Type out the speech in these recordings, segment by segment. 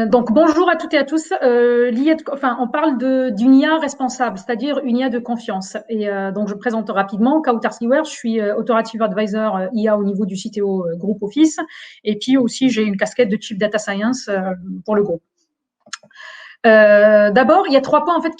Donc bonjour à toutes et à tous. On parle d'une IA responsable, c'est-à-dire une IA de confiance. Et donc je présente rapidement Kautar Sliwer. Je suis Authoritative Advisor IA au niveau du CTO Group Office. Et puis aussi j'ai une casquette de Chief Data Science pour le groupe. D'abord, il y a trois points en fait,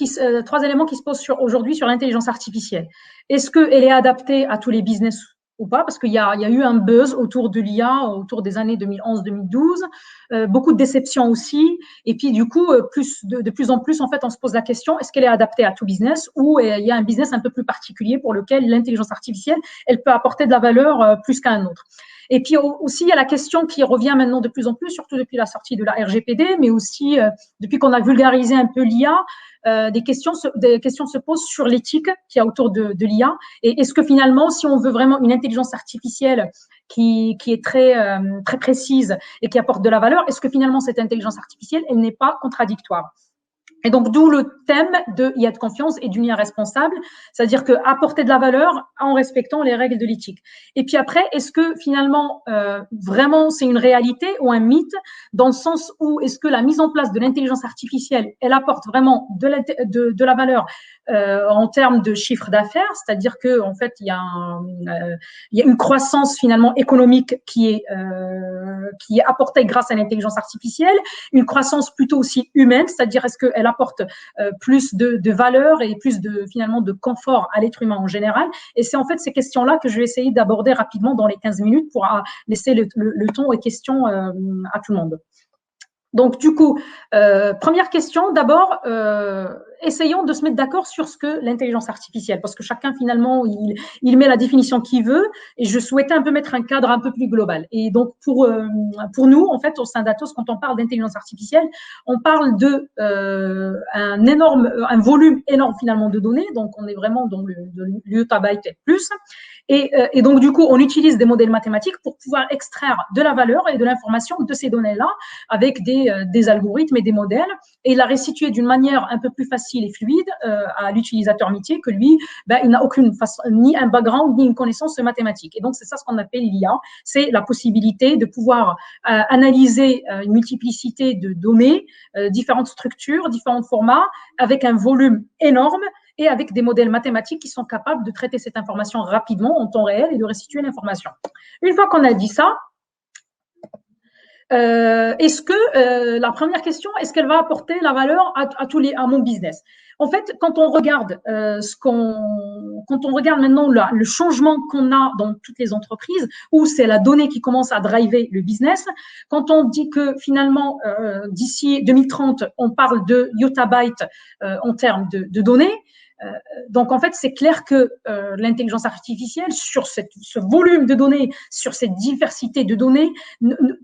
trois éléments qui se posent aujourd'hui sur l'intelligence artificielle. Est-ce qu'elle est adaptée à tous les business ou pas? Parce qu'il y a eu un buzz autour de l'IA autour des années 2011-2012, beaucoup de déceptions aussi. Et puis du coup, de plus en plus en fait, on se pose la question, est-ce qu'elle est adaptée à tout business ou il y a un business un peu plus particulier pour lequel l'intelligence artificielle, elle peut apporter de la valeur plus qu'à un autre. Et puis aussi, il y a la question qui revient maintenant de plus en plus, surtout depuis la sortie de la RGPD, mais aussi depuis qu'on a vulgarisé un peu l'IA, des questions se posent sur l'éthique qu'il y a autour de l'IA. Et est-ce que finalement, si on veut vraiment une intelligence artificielle qui est très précise et qui apporte de la valeur, est-ce que finalement cette intelligence artificielle, elle n'est pas contradictoire? Et donc, d'où le thème de IA de confiance et d'une IA responsable, c'est-à-dire que apporter de la valeur en respectant les règles de l'éthique. Et puis après, est-ce que finalement, vraiment, c'est une réalité ou un mythe, dans le sens où est-ce que la mise en place de l'intelligence artificielle, elle apporte vraiment de la valeur en termes de chiffre d'affaires, c'est-à-dire que en fait, il y a une croissance finalement économique qui est apportée grâce à l'intelligence artificielle, une croissance plutôt aussi humaine, c'est-à-dire est-ce qu'elle apporte plus de valeur et plus finalement de confort à l'être humain en général. Et c'est en fait ces questions-là que je vais essayer d'aborder rapidement dans les 15 minutes pour laisser le temps aux questions à tout le monde. Donc, du coup, première question, d'abord, essayons de se mettre d'accord sur ce que l'intelligence artificielle, parce que chacun, finalement, il met la définition qu'il veut, et je souhaitais un peu mettre un cadre un peu plus global. Et donc, pour nous, en fait, au sein d'Atos, quand on parle d'intelligence artificielle, on parle un volume énorme, finalement, de données, donc on est vraiment dans le yottabyte et plus, et donc, du coup, on utilise des modèles mathématiques pour pouvoir extraire de la valeur et de l'information de ces données-là avec des algorithmes et des modèles et la restituer d'une manière un peu plus facile et fluide à l'utilisateur métier que lui, il n'a aucune façon, ni un background, ni une connaissance mathématique. Et donc, c'est ça ce qu'on appelle l'IA. C'est la possibilité de pouvoir analyser une multiplicité de données, différentes structures, différents formats, avec un volume énorme et avec des modèles mathématiques qui sont capables de traiter cette information rapidement, en temps réel, et de restituer l'information. Une fois qu'on a dit ça, la première question, est-ce qu'elle va apporter la valeur à mon business? En fait, quand on regarde maintenant le changement qu'on a dans toutes les entreprises, où c'est la donnée qui commence à driver le business, quand on dit que finalement d'ici 2030, on parle de yottabytes en termes de données. Donc, en fait, c'est clair que l'intelligence artificielle, sur ce volume de données, sur cette diversité de données,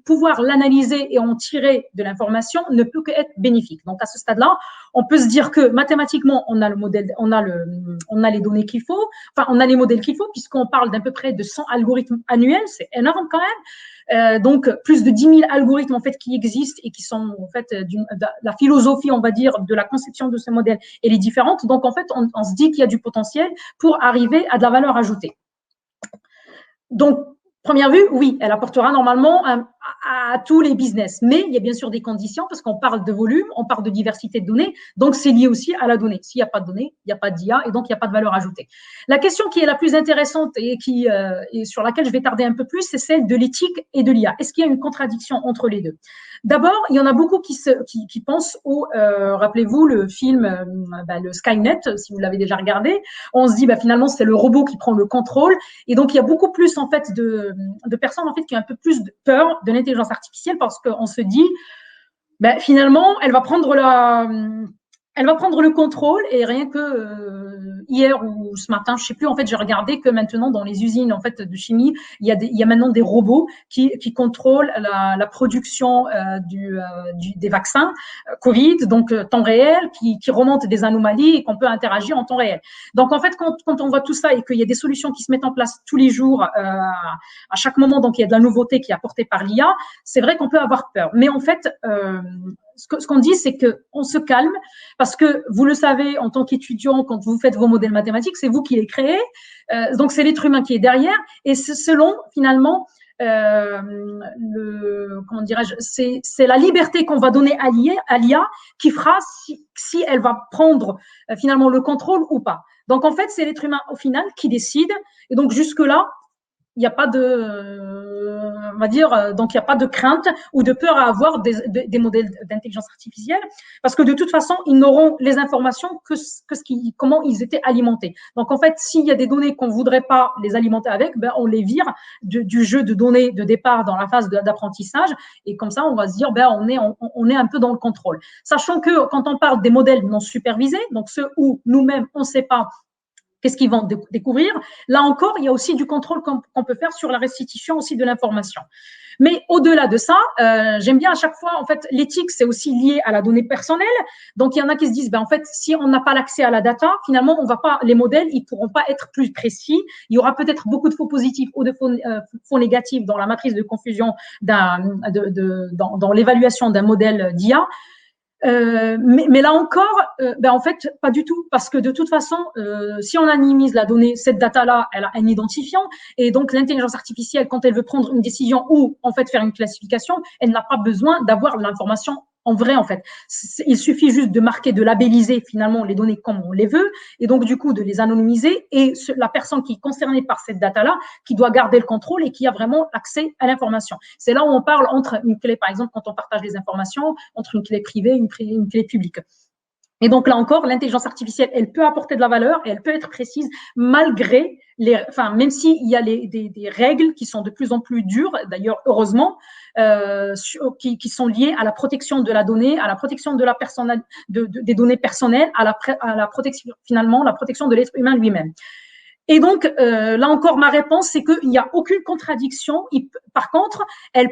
pouvoir l'analyser et en tirer de l'information ne peut qu'être bénéfique. Donc, à ce stade-là, on peut se dire que mathématiquement, on a le modèle, on a les données qu'il faut, enfin, on a les modèles qu'il faut, puisqu'on parle d'à peu près de 100 algorithmes annuels, c'est énorme quand même. Donc, plus de 10 000 algorithmes en fait qui existent et qui sont en fait la philosophie, on va dire, de la conception de ce modèle, elle est différente. Donc, en fait, on se dit qu'il y a du potentiel pour arriver à de la valeur ajoutée. Donc, première vue, oui, elle apportera normalement à tous les business. Mais il y a bien sûr des conditions parce qu'on parle de volume, on parle de diversité de données. Donc, c'est lié aussi à la donnée. S'il n'y a pas de données, il n'y a pas d'IA et donc il n'y a pas de valeur ajoutée. La question qui est la plus intéressante et sur laquelle je vais tarder un peu plus, c'est celle de l'éthique et de l'IA. Est-ce qu'il y a une contradiction entre les deux? D'abord, il y en a beaucoup qui pensent rappelez-vous, le film le Skynet, si vous l'avez déjà regardé. On se dit, finalement, c'est le robot qui prend le contrôle. Et donc, il y a beaucoup plus, en fait, de personnes, en fait, qui ont un peu plus de peur de l'intelligence artificielle parce qu'on se dit, finalement, elle va prendre le contrôle et rien que hier ou ce matin, je sais plus, en fait, j'ai regardé que maintenant dans les usines en fait de chimie, il y a maintenant des robots qui contrôlent la production des vaccins Covid, donc temps réel, qui remontent des anomalies et qu'on peut interagir en temps réel. Donc en fait, quand on voit tout ça et qu'il y a des solutions qui se mettent en place tous les jours, à chaque moment, donc il y a de la nouveauté qui est apportée par l'IA, c'est vrai qu'on peut avoir peur. Mais en fait, ce qu'on dit, c'est qu'on se calme parce que vous le savez, en tant qu'étudiant, quand vous faites vos modèles mathématiques, c'est vous qui les créez. Donc, c'est l'être humain qui est derrière. Et c'est selon, finalement, comment dirais-je, c'est la liberté qu'on va donner à l'IA qui fera si elle va prendre finalement le contrôle ou pas. Donc, en fait, c'est l'être humain au final qui décide. Et donc, jusque-là, il n'y a pas on va dire, donc il n'y a pas de crainte ou de peur à avoir des modèles d'intelligence artificielle, parce que de toute façon, ils n'auront les informations comment ils étaient alimentés. Donc en fait, s'il y a des données qu'on ne voudrait pas les alimenter avec, ben, on les vire du jeu de données de départ dans la phase d'apprentissage, et comme ça, on va se dire, ben, on est un peu dans le contrôle. Sachant que quand on parle des modèles non supervisés, donc ceux où nous-mêmes, on ne sait pas qu'est-ce qu'ils vont découvrir. Là encore, il y a aussi du contrôle qu'on peut faire sur la restitution aussi de l'information. Mais au-delà de ça, j'aime bien à chaque fois, en fait, l'éthique, c'est aussi lié à la donnée personnelle. Donc, il y en a qui se disent, ben, en fait, si on n'a pas l'accès à la data, finalement, on va pas, les modèles, ils pourront pas être plus précis. Il y aura peut-être beaucoup de faux positifs ou de faux négatifs dans la matrice de confusion dans l'évaluation d'un modèle d'IA. Mais là encore, ben en fait, pas du tout, parce que de toute façon, si on anonymise la donnée, cette data-là, elle a un identifiant, et donc l'intelligence artificielle, quand elle veut prendre une décision ou en fait faire une classification, elle n'a pas besoin d'avoir l'information en vrai, en fait. Il suffit juste de marquer, de labelliser finalement les données comme on les veut, et donc du coup de les anonymiser, et la personne qui est concernée par cette data-là, qui doit garder le contrôle et qui a vraiment accès à l'information. C'est là où on parle entre une clé, par exemple, quand on partage les informations, entre une clé privée et une clé publique. Et donc là encore, l'intelligence artificielle, elle peut apporter de la valeur et elle peut être précise malgré même s'il y a des règles qui sont de plus en plus dures, d'ailleurs heureusement, qui sont liées à la protection de la donnée, à la protection de la personne, des données personnelles, à la protection finalement, la protection de l'être humain lui-même. Et donc, là encore, ma réponse, c'est qu'il n'y a aucune contradiction. Par contre, elle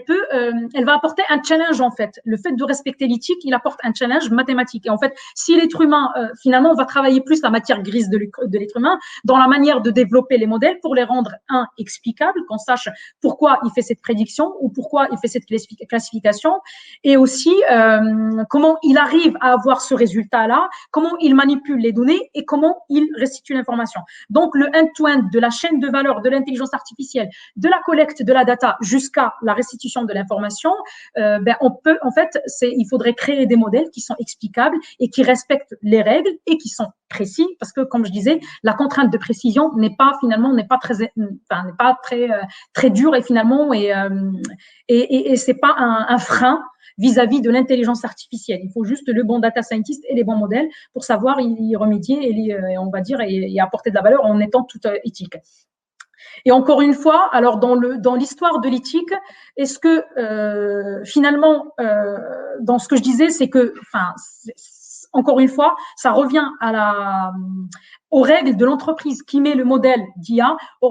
va apporter un challenge, en fait. Le fait de respecter l'éthique, il apporte un challenge mathématique. Et en fait, si l'être humain, finalement, on va travailler plus la matière grise de l'être humain dans la manière de développer les modèles pour les rendre, explicables, qu'on sache pourquoi il fait cette prédiction ou pourquoi il fait cette classification, et aussi comment il arrive à avoir ce résultat-là, comment il manipule les données et comment il restitue l'information. Donc, le end-to-end de la chaîne de valeur de l'intelligence artificielle, de la collecte de la data jusqu'à la restitution de l'information, il faudrait créer des modèles qui sont explicables et qui respectent les règles et qui sont précis, parce que, comme je disais, la contrainte de précision n'est pas très dure, et finalement, et c'est pas un frein vis-à-vis de l'intelligence artificielle. Il faut juste le bon data scientist et les bons modèles pour savoir y remédier et on va dire, et apporter de la valeur en étant tout éthique. Et encore une fois, alors dans l'histoire de l'éthique, est-ce que finalement, dans ce que je disais, c'est que, encore une fois, ça revient aux règles de l'entreprise qui met le modèle d'IA, au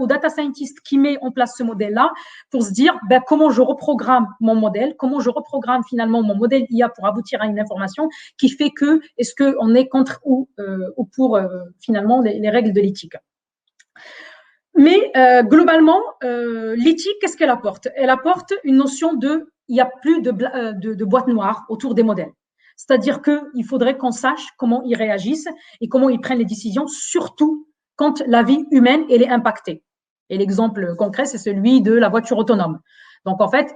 data scientist qui met en place ce modèle-là, pour se dire comment je reprogramme mon modèle, comment je reprogramme finalement mon modèle IA pour aboutir à une information qui fait que est-ce qu'on est contre ou pour finalement les règles de l'éthique. Mais globalement, l'éthique, qu'est-ce qu'elle apporte? Elle apporte une notion il n'y a plus de boîte noire autour des modèles. C'est-à-dire qu'il faudrait qu'on sache comment ils réagissent et comment ils prennent les décisions, surtout quand la vie humaine elle est impactée. Et l'exemple concret, c'est celui de la voiture autonome. Donc, en fait,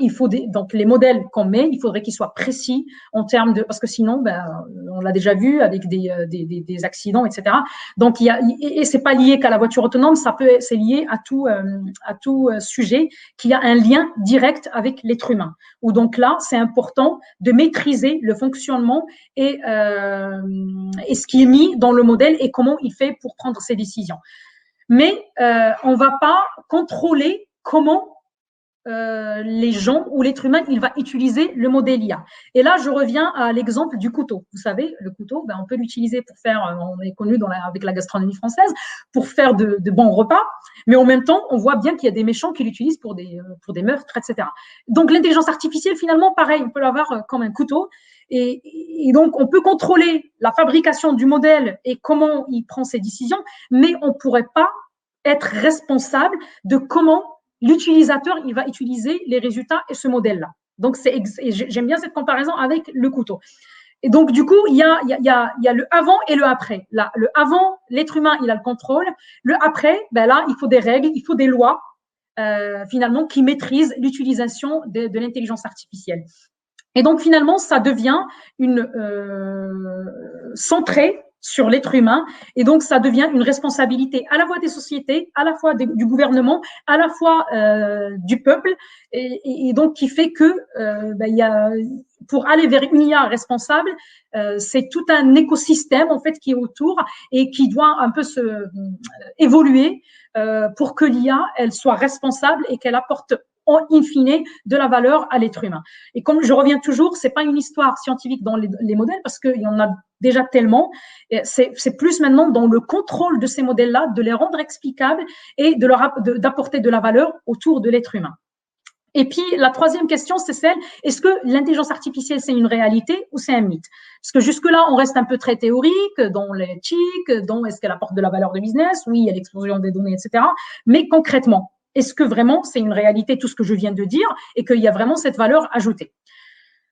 donc les modèles qu'on met, il faudrait qu'ils soient précis en termes parce que sinon, on l'a déjà vu avec des accidents, etc. Donc, et c'est pas lié qu'à la voiture autonome, c'est lié à tout sujet qui a un lien direct avec l'être humain. Où donc là, c'est important de maîtriser le fonctionnement et ce qui est mis dans le modèle et comment il fait pour prendre ses décisions. Mais on va pas contrôler comment les gens ou l'être humain, il va utiliser le modèle IA. Et là, je reviens à l'exemple du couteau. Vous savez, le couteau, on peut l'utiliser pour faire, on est connu avec la gastronomie française, pour faire de bons repas, mais en même temps, on voit bien qu'il y a des méchants qui l'utilisent pour des meurtres, etc. Donc, l'intelligence artificielle, finalement, pareil, on peut l'avoir comme un couteau. Et donc, on peut contrôler la fabrication du modèle et comment il prend ses décisions, mais on ne pourrait pas être responsable de comment l'utilisateur, il va utiliser les résultats et ce modèle-là. Donc, j'aime bien cette comparaison avec le couteau. Et donc, du coup, il y a le avant et le après. Là, le avant, l'être humain, il a le contrôle. Le après, là, il faut des règles, il faut des lois finalement, qui maîtrisent l'utilisation de l'intelligence artificielle. Et donc, finalement, ça devient centré sur l'être humain. Et donc, ça devient une responsabilité à la fois des sociétés, à la fois du gouvernement, à la fois du peuple. Et donc, qui fait que pour aller vers une IA responsable, c'est tout un écosystème, en fait, qui est autour et qui doit un peu évoluer pour que l'IA, elle soit responsable et qu'elle apporte in fine de la valeur à l'être humain. Et comme je reviens toujours, c'est pas une histoire scientifique dans les modèles parce qu'il y en a déjà tellement. C'est plus maintenant dans le contrôle de ces modèles-là, de les rendre explicables et d'apporter de la valeur autour de l'être humain. Et puis, la troisième question, c'est celle, est-ce que l'intelligence artificielle, c'est une réalité ou c'est un mythe? Parce que jusque-là, on reste un peu très théorique, dans l'éthique, dans est-ce qu'elle apporte de la valeur de business? Oui, il y a l'explosion des données, etc. Mais concrètement, est-ce que vraiment c'est une réalité, tout ce que je viens de dire, et qu'il y a vraiment cette valeur ajoutée?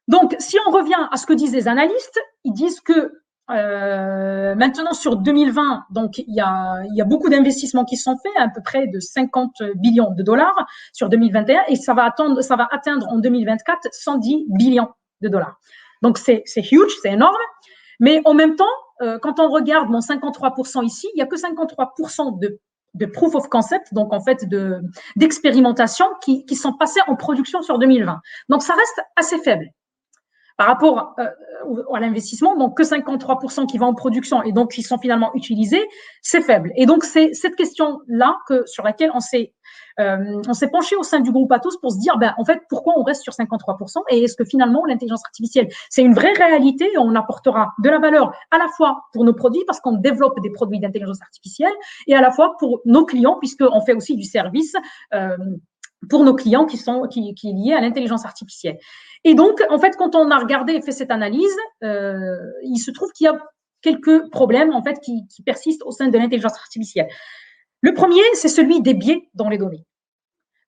Donc, si on revient à ce que disent les analystes, ils disent que maintenant sur 2020, donc il y a beaucoup d'investissements qui sont faits, à peu près de 50 billions de dollars sur 2021, et ça va atteindre en 2024 110 billions de dollars. Donc c'est huge, c'est énorme, mais en même temps, quand on regarde mon 53% ici, il n'y a que 53% de proof of concept, donc en fait d'expérimentation qui sont passés en production sur 2020. Donc ça reste assez faible par rapport à l'investissement, donc que 53% qui vont en production et donc qui sont finalement utilisés, c'est faible. Et donc c'est cette question-là sur laquelle on s'est penché au sein du groupe Atos pour se dire, en fait, pourquoi on reste sur 53% et est-ce que finalement l'intelligence artificielle, c'est une vraie réalité et on apportera de la valeur à la fois pour nos produits parce qu'on développe des produits d'intelligence artificielle et à la fois pour nos clients puisqu'on fait aussi du service pour nos clients qui est lié à l'intelligence artificielle. Et donc, en fait, quand on a regardé et fait cette analyse, il se trouve qu'il y a quelques problèmes en fait qui persistent au sein de l'intelligence artificielle. Le premier, c'est celui des biais dans les données.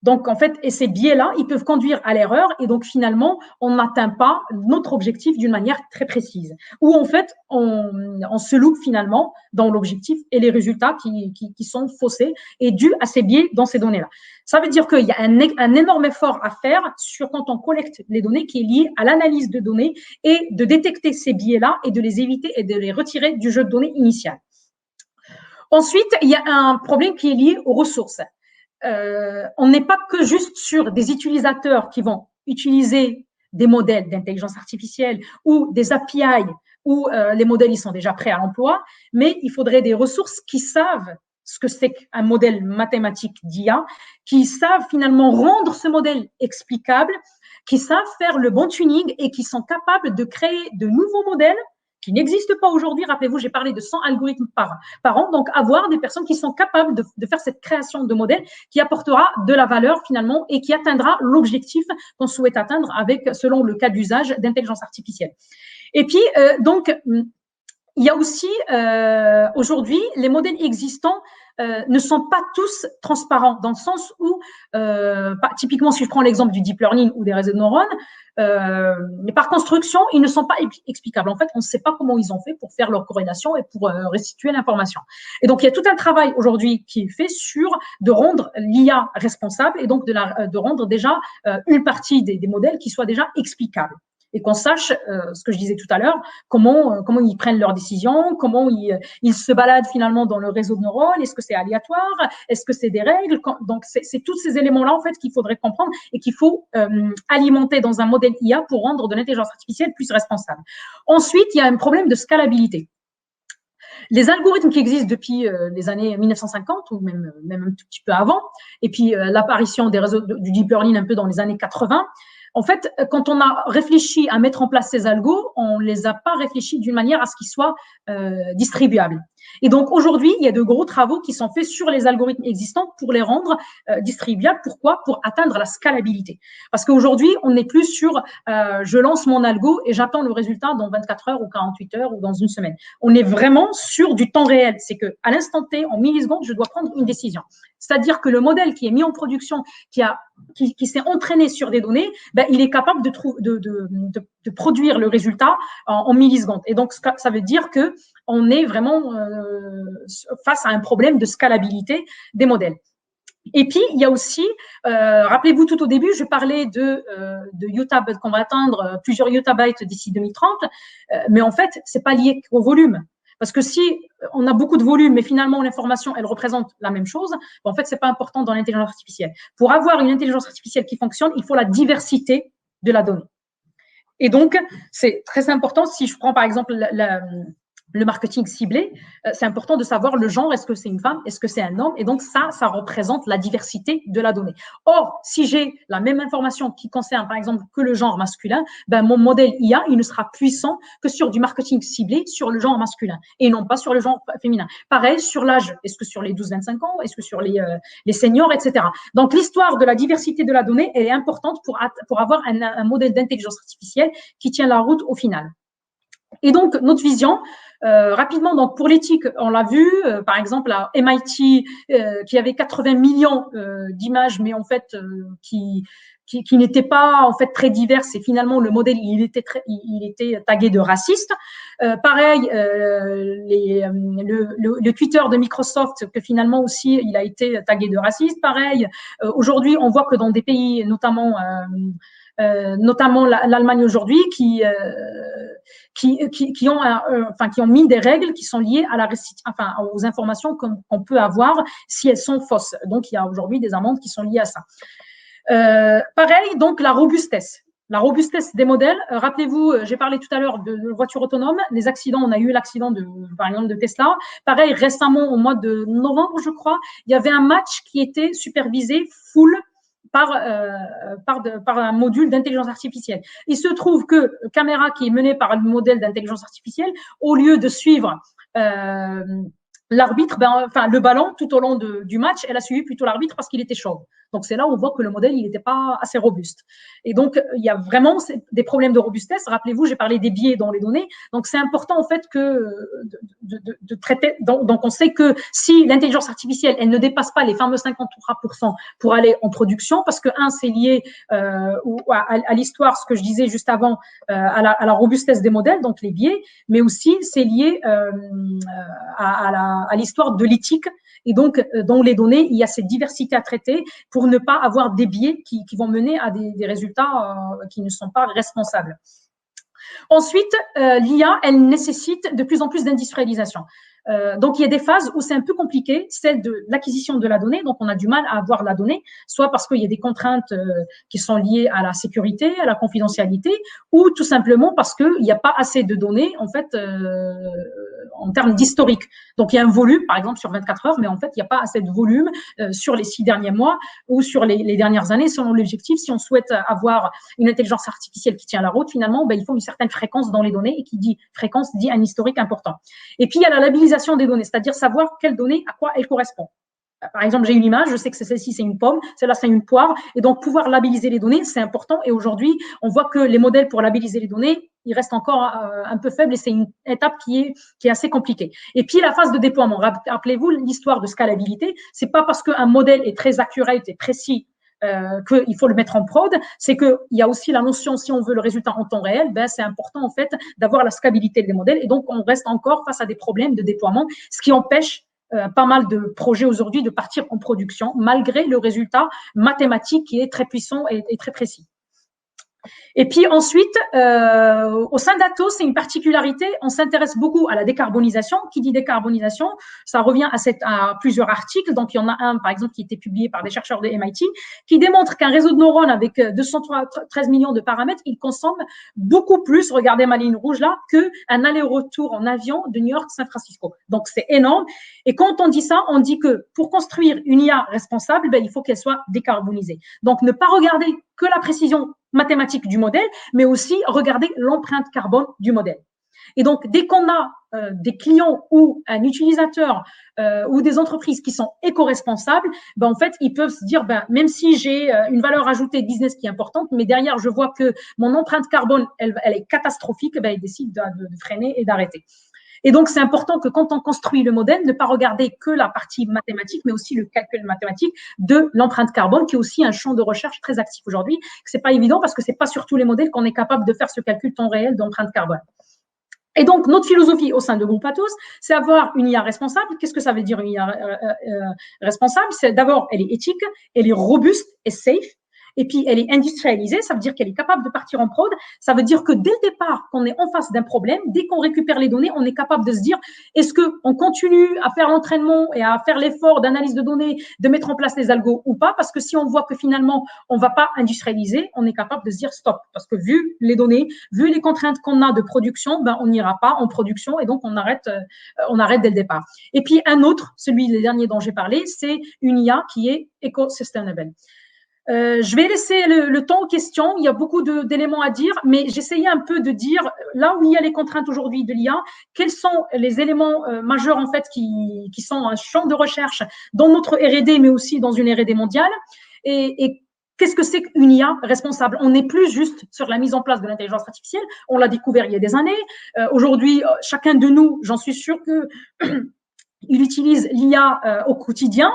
Donc, en fait, et ces biais-là, ils peuvent conduire à l'erreur et donc finalement, on n'atteint pas notre objectif d'une manière très précise. Ou en fait, on se loupe finalement dans l'objectif et les résultats qui sont faussés et dus à ces biais dans ces données-là. Ça veut dire qu'il y a un énorme effort à faire sur quand on collecte les données qui est lié à l'analyse de données et de détecter ces biais-là et de les éviter et de les retirer du jeu de données initial. Ensuite, il y a un problème qui est lié aux ressources. On n'est pas que juste sur des utilisateurs qui vont utiliser des modèles d'intelligence artificielle ou des API où les modèles ils sont déjà prêts à l'emploi, mais il faudrait des ressources qui savent ce que c'est qu'un modèle mathématique d'IA, qui savent finalement rendre ce modèle explicable, qui savent faire le bon tuning et qui sont capables de créer de nouveaux modèles qui n'existent pas aujourd'hui. Rappelez-vous, j'ai parlé de 100 algorithmes par an. Donc, avoir des personnes qui sont capables de faire cette création de modèles qui apportera de la valeur finalement et qui atteindra l'objectif qu'on souhaite atteindre avec, selon le cas d'usage d'intelligence artificielle. Et puis, donc, il y a aussi aujourd'hui les modèles existants ne sont pas tous transparents dans le sens où, typiquement, si je prends l'exemple du deep learning ou des réseaux de neurones, mais par construction, ils ne sont pas explicables. En fait, on ne sait pas comment ils ont fait pour faire leur corrélation et pour restituer l'information. Et donc, il y a tout un travail aujourd'hui qui est fait sur de rendre l'IA responsable et donc de rendre déjà une partie des modèles qui soient déjà explicables. Et qu'on sache, ce que je disais tout à l'heure, comment ils prennent leurs décisions, comment ils se baladent finalement dans le réseau de neurones, est-ce que c'est aléatoire, est-ce que c'est des règles? Donc, c'est tous ces éléments-là, en fait, qu'il faudrait comprendre et qu'il faut alimenter dans un modèle IA pour rendre de l'intelligence artificielle plus responsable. Ensuite, il y a un problème de scalabilité. Les algorithmes qui existent depuis les années 1950 ou même un tout petit peu avant, et puis l'apparition des réseaux du deep learning un peu dans les années 80, en fait, quand on a réfléchi à mettre en place ces algos, on ne les a pas réfléchis d'une manière à ce qu'ils soient distribuables. Et donc, aujourd'hui, il y a de gros travaux qui sont faits sur les algorithmes existants pour les rendre distribuables. Pourquoi? Pour atteindre la scalabilité. Parce qu'aujourd'hui, on n'est plus sur je lance mon algo et j'attends le résultat dans 24 heures ou 48 heures ou dans une semaine. On est vraiment sur du temps réel. C'est qu'à l'instant T, en millisecondes, je dois prendre une décision. C'est-à-dire que le modèle qui est mis en production, qui s'est entraîné sur des données, il est capable de produire le résultat en millisecondes. Et donc, ça veut dire qu'on est vraiment face à un problème de scalabilité des modèles. Et puis, il y a aussi, rappelez-vous tout au début, je parlais de yottabytes, qu'on va atteindre plusieurs yottabytes d'ici 2030, mais en fait, c'est pas lié au volume. Parce que si on a beaucoup de volume, mais finalement l'information, elle représente la même chose, en fait, c'est pas important dans l'intelligence artificielle. Pour avoir une intelligence artificielle qui fonctionne, il faut la diversité de la donnée. Et donc, c'est très important. Si je prends par exemple le marketing ciblé, c'est important de savoir le genre, est-ce que c'est une femme, est-ce que c'est un homme, et donc ça représente la diversité de la donnée. Or, si j'ai la même information qui concerne par exemple que le genre masculin, ben mon modèle IA, il ne sera puissant que sur du marketing ciblé sur le genre masculin et non pas sur le genre féminin. Pareil sur l'âge, est-ce que sur les 12-25 ans, est-ce que sur les seniors, etc. Donc l'histoire de la diversité de la donnée, elle est importante pour avoir un modèle d'intelligence artificielle qui tient la route au final. Et donc, notre vision, rapidement, donc pour l'éthique, on l'a vu, par exemple à MIT, qui avait 80 millions d'images, mais en fait, qui n'étaient pas en fait très diverses, et finalement le modèle il était tagué de raciste. Pareil, le Twitter de Microsoft, que finalement aussi il a été tagué de raciste. Pareil, aujourd'hui on voit que dans des pays, notamment l'Allemagne aujourd'hui, qui ont mis des règles qui sont liées à aux informations qu'on peut avoir si elles sont fausses. Donc, il y a aujourd'hui des amendes qui sont liées à ça. Pareil, donc la robustesse. La robustesse des modèles. Rappelez-vous, j'ai parlé tout à l'heure de voitures autonomes. Les accidents, on a eu l'accident par exemple de Tesla. Pareil, récemment, au mois de novembre, je crois, il y avait un match qui était supervisé full par un module d'intelligence artificielle. Il se trouve que caméra qui est menée par le modèle d'intelligence artificielle, au lieu de suivre l'arbitre, le ballon tout au long du match, elle a suivi plutôt l'arbitre parce qu'il était chauve. Donc c'est là où on voit que le modèle il n'était pas assez robuste. Et donc il y a vraiment des problèmes de robustesse. Rappelez-vous, j'ai parlé des biais dans les données. Donc c'est important en fait de traiter. Donc on sait que si l'intelligence artificielle elle ne dépasse pas les fameux 53% pour aller en production, parce que c'est lié à l'histoire, ce que je disais juste avant, à la robustesse des modèles, donc les biais, mais aussi c'est lié à l'histoire de l'éthique. Et donc, dans les données, il y a cette diversité à traiter pour ne pas avoir des biais qui vont mener à des résultats qui ne sont pas responsables. Ensuite, l'IA, elle nécessite de plus en plus d'industrialisation. Donc, il y a des phases où c'est un peu compliqué, celle de l'acquisition de la donnée. Donc, on a du mal à avoir la donnée, soit parce qu'il y a des contraintes qui sont liées à la sécurité, à la confidentialité, ou tout simplement parce qu'il n'y a pas assez de données, en fait, en termes d'historique. Donc, il y a un volume, par exemple, sur 24 heures, mais en fait, il n'y a pas assez de volume sur les 6 derniers mois ou sur les dernières années, selon l'objectif. Si on souhaite avoir une intelligence artificielle qui tient la route, finalement, il faut une certaine fréquence dans les données, et qui dit fréquence dit un historique important. Et puis, il y a la labellisation des données, c'est-à-dire savoir quelle donnée, à quoi elle correspond. Par exemple, j'ai une image, je sais que celle-ci, c'est une pomme, celle-là, c'est une poire. Et donc, pouvoir labelliser les données, c'est important. Et aujourd'hui, on voit que les modèles pour labelliser les données, ils restent encore un peu faibles, et c'est une étape qui est assez compliquée. Et puis, la phase de déploiement. Rappelez-vous l'histoire de scalabilité. C'est pas parce qu'un modèle est très accurate et précis qu'il faut le mettre en prod, c'est qu'il y a aussi la notion, si on veut le résultat en temps réel, c'est important en fait d'avoir la scalabilité des modèles, et donc on reste encore face à des problèmes de déploiement, ce qui empêche pas mal de projets aujourd'hui de partir en production, malgré le résultat mathématique qui est très puissant et très précis. Et puis ensuite, au sein d'Atos, c'est une particularité, on s'intéresse beaucoup à la décarbonisation. Qui dit décarbonisation, ça revient à plusieurs articles. Donc, il y en a un, par exemple, qui a été publié par des chercheurs de MIT, qui démontre qu'un réseau de neurones avec 213 millions de paramètres, il consomme beaucoup plus, regardez ma ligne rouge là, qu'un aller-retour en avion de New York-San Francisco. Donc, c'est énorme. Et quand on dit ça, on dit que pour construire une IA responsable, il faut qu'elle soit décarbonisée. Donc, ne pas regarder que la précision mathématique du modèle, mais aussi regarder l'empreinte carbone du modèle. Et donc, dès qu'on a des clients ou un utilisateur ou des entreprises qui sont éco-responsables, en fait, ils peuvent se dire, même si j'ai une valeur ajoutée de business qui est importante, mais derrière, je vois que mon empreinte carbone, elle est catastrophique, ils décident de freiner et d'arrêter. Et donc, c'est important que quand on construit le modèle, ne pas regarder que la partie mathématique, mais aussi le calcul mathématique de l'empreinte carbone, qui est aussi un champ de recherche très actif aujourd'hui. C'est pas évident parce que c'est pas sur tous les modèles qu'on est capable de faire ce calcul temps réel d'empreinte carbone. Et donc, notre philosophie au sein de Groupe Atos, c'est avoir une IA responsable. Qu'est-ce que ça veut dire une IA responsable? C'est d'abord, elle est éthique, elle est robuste et safe. Et puis, elle est industrialisée, ça veut dire qu'elle est capable de partir en prod. Ça veut dire que dès le départ, qu'on est en face d'un problème, dès qu'on récupère les données, on est capable de se dire, est-ce qu'on continue à faire l'entraînement et à faire l'effort d'analyse de données, de mettre en place les algos ou pas? Parce que si on voit que finalement, on ne va pas industrialiser, on est capable de se dire stop. Parce que vu les données, vu les contraintes qu'on a de production, ben, on n'ira pas en production et donc on arrête dès le départ. Et puis un autre, celui, le dernier dont j'ai parlé, c'est une IA qui est éco-sustainable. Je vais laisser le temps aux questions. Il y a beaucoup d'éléments à dire, mais j'essayais un peu de dire, là où il y a les contraintes aujourd'hui de l'IA, quels sont les éléments majeurs en fait qui sont un champ de recherche dans notre R&D, mais aussi dans une R&D mondiale. Et qu'est-ce que c'est qu'une IA responsable? On n'est plus juste sur la mise en place de l'intelligence artificielle. On l'a découvert il y a des années. Aujourd'hui, chacun de nous, j'en suis sûr que il utilise l'IA au quotidien.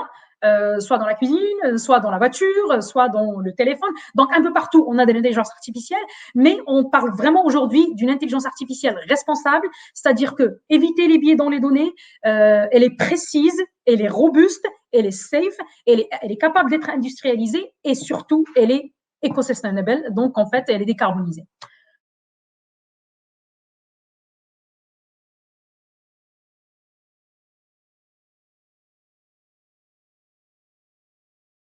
Soit dans la cuisine, soit dans la voiture, soit dans le téléphone. Donc, un peu partout, on a de l'intelligence artificielle, mais on parle vraiment aujourd'hui d'une intelligence artificielle responsable, c'est-à-dire que éviter les biais dans les données, elle est précise, elle est robuste, elle est safe, elle est capable d'être industrialisée et surtout, elle est éco-sustainable, donc en fait, elle est décarbonisée.